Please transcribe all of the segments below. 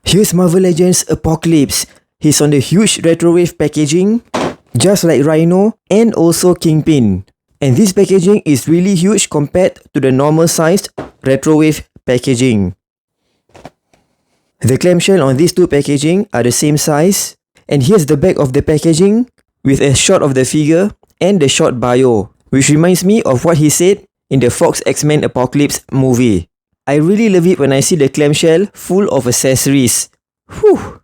Here's Marvel Legends Apocalypse. He's on the huge retrowave packaging, just like Rhino and also Kingpin. And this packaging is really huge compared to the normal sized retrowave packaging. The clamshell on these two packaging are the same size. And here's the back of the packaging with a shot of the figure and the short bio, which reminds me of what he said in the Fox X-Men Apocalypse movie. I really love it when I see the clamshell full of accessories. Whew!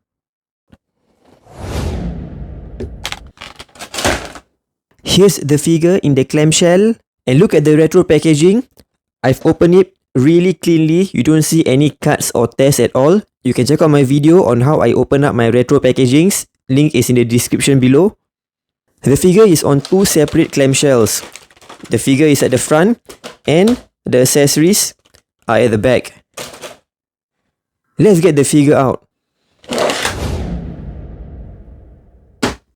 Here's the figure in the clamshell, and look at the retro packaging. I've opened it really cleanly. You don't see any cuts or tears at all. You can check out my video on how I open up my retro packagings. Link is in the description below. The figure is on two separate clamshells. The figure is at the front and the accessories are at the back. Let's get the figure out.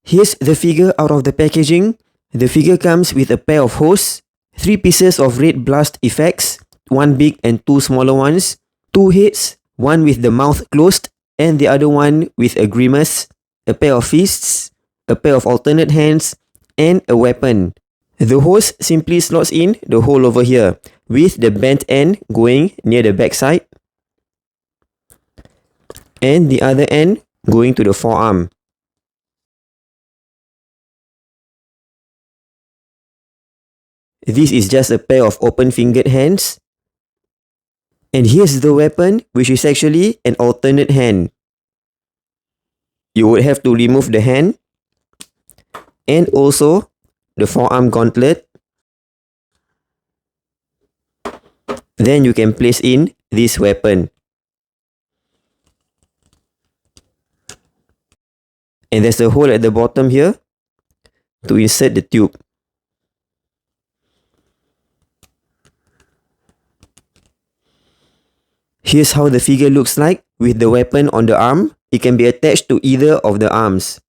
Here's the figure out of the packaging. The figure comes with a pair of hose, 3 pieces of red blast effects, 1 big and 2 smaller ones, 2 heads, one with the mouth closed and the other one with a grimace, a pair of fists, a pair of alternate hands, and a weapon. The hose simply slots in the hole over here, with the bent end going near the backside, and the other end going to the forearm. This is just a pair of open-fingered hands. And here's the weapon, which is actually an alternate hand. You would have to remove the hand and also the forearm gauntlet. Then you can place in this weapon. And there's a hole at the bottom here to insert the tube. Here's how the figure looks like with the weapon on the arm. It can be attached to either of the arms.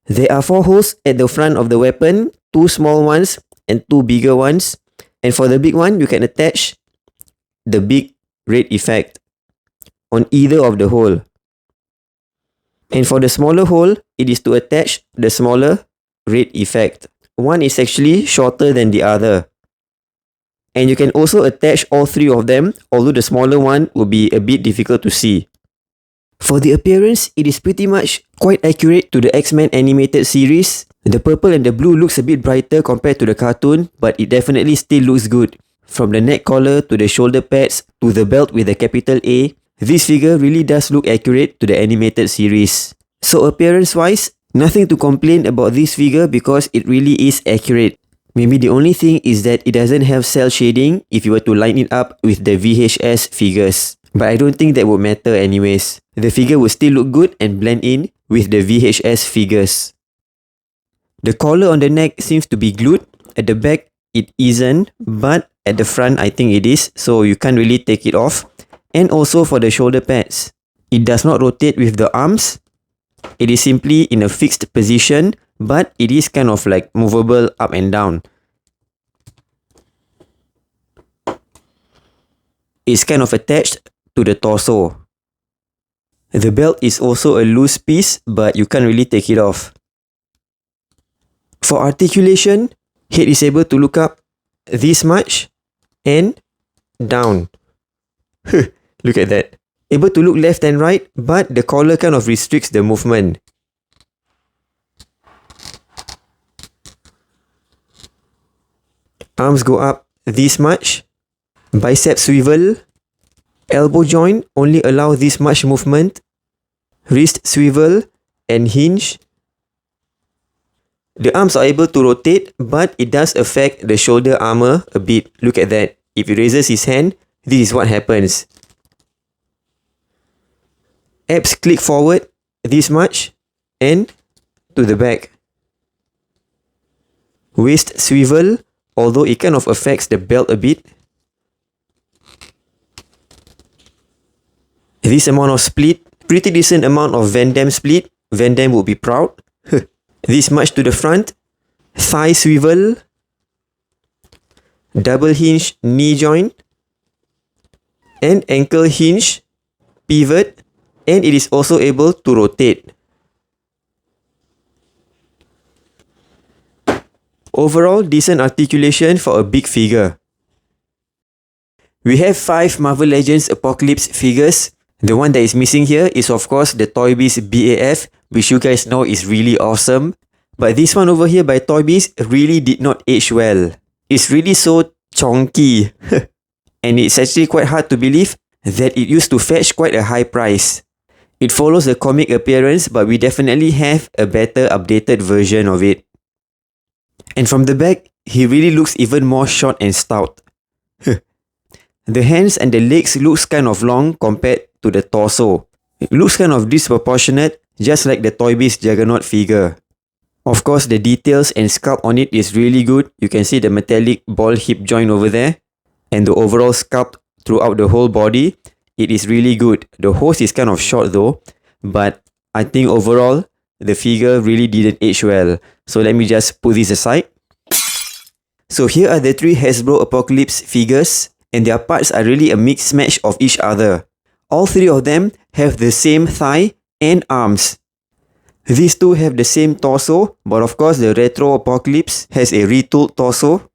There are 4 holes at the front of the weapon, 2 small ones and 2 bigger ones. And for the big one, you can attach the big red effect on either of the hole. And for the smaller hole, it is to attach the smaller red effect. One is actually shorter than the other. And you can also attach all 3 of them, although the smaller one will be a bit difficult to see. For the appearance, it is pretty much quite accurate to the X-Men animated series. The purple and the blue looks a bit brighter compared to the cartoon, but it definitely still looks good. From the neck collar to the shoulder pads to the belt with the capital A, this figure really does look accurate to the animated series. So appearance-wise, nothing to complain about this figure because it really is accurate. Maybe the only thing is that it doesn't have cell shading if you were to line it up with the VHS figures. But I don't think that would matter anyways. The figure will still look good and blend in with the VHS figures. The collar on the neck seems to be glued. At the back, it isn't, but at the front, I think it is, so you can't really take it off. And also for the shoulder pads, it does not rotate with the arms. It is simply in a fixed position, but it is kind of like movable up and down. It's kind of attached to the torso. The belt is also a loose piece, but you can't really take it off. For articulation, head is able to look up this much and down. Look at that. Able to look left and right, but the collar kind of restricts the movement. Arms go up this much. Bicep swivel. Elbow joint only allow this much movement. Wrist swivel and hinge. The arms are able to rotate, but it does affect the shoulder armor a bit. Look at that. If he raises his hand, this is what happens. Abs click forward this much and to the back. Waist swivel, although it kind of affects the belt a bit. This amount of split, pretty decent amount of Van Damme split. Van Damme would be proud. This much to the front. Thigh swivel. Double hinge knee joint. And ankle hinge, pivot, and it is also able to rotate. Overall, decent articulation for a big figure. We have 5 Marvel Legends Apocalypse figures. The one that is missing here is of course the Toy Biz BAF, which you guys know is really awesome. But this one over here by Toy Biz really did not age well. It's really so chonky. And it's actually quite hard to believe that it used to fetch quite a high price. It follows the comic appearance, but we definitely have a better updated version of it. And from the back, he really looks even more short and stout. The hands and the legs looks kind of long compared to the torso. It looks kind of disproportionate, just like the Toy Biz Juggernaut figure. Of course, the details and sculpt on it is really good. You can see the metallic ball hip joint over there. And the overall sculpt throughout the whole body, it is really good. The hose is kind of short though, but I think overall, the figure really didn't age well. So let me just put this aside. So here are the 3 Hasbro Apocalypse figures, and their parts are really a mixed match of each other. All 3 of them have the same thigh and arms. These 2 have the same torso, but of course the Retro Apocalypse has a retooled torso.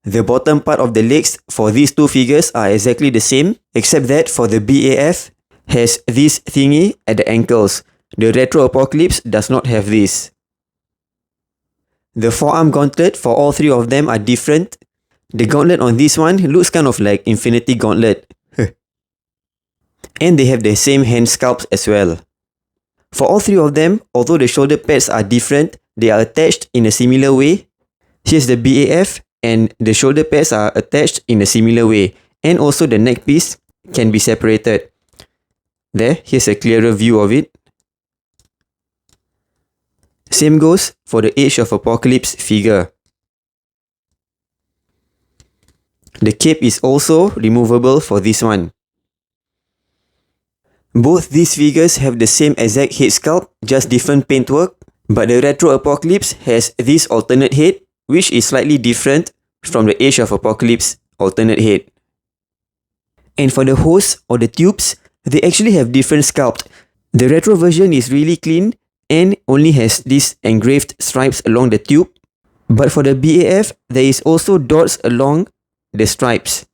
The bottom part of the legs for these 2 figures are exactly the same, except that for the BAF has this thingy at the ankles. The Retro Apocalypse does not have this. The forearm gauntlet for all 3 of them are different. The gauntlet on this one looks kind of like Infinity Gauntlet. And they have the same hand sculpts as well. For all 3 of them, although the shoulder pads are different, they are attached in a similar way. Here's the BAF, and the shoulder pads are attached in a similar way. And also the neck piece can be separated. Here's a clearer view of it. Same goes for the Age of Apocalypse figure. The cape is also removable for this one. Both these figures have the same exact head sculpt, just different paintwork, but the Retro Apocalypse has this alternate head, which is slightly different from the Age of Apocalypse alternate head. And for the hose or the tubes, they actually have different sculpt. The Retro version is really clean and only has these engraved stripes along the tube. But for the BAF, there is also dots along the stripes.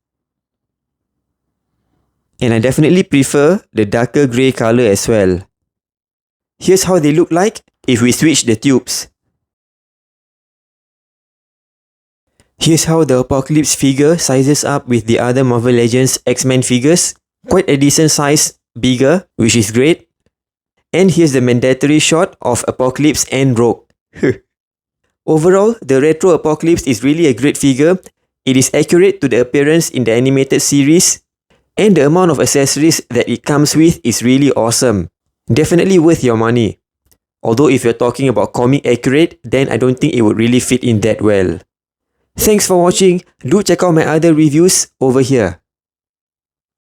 And I definitely prefer the darker grey colour as well. Here's how they look like if we switch the tubes. Here's how the Apocalypse figure sizes up with the other Marvel Legends X-Men figures. Quite a decent size, bigger, which is great. And here's the mandatory shot of Apocalypse and Rogue. Overall, the Retro Apocalypse is really a great figure. It is accurate to the appearance in the animated series, and the amount of accessories that it comes with is really awesome. Definitely worth your money. Although if you're talking about comic accurate, then I don't think it would really fit in that well. Thanks for watching. Do check out my other reviews over here.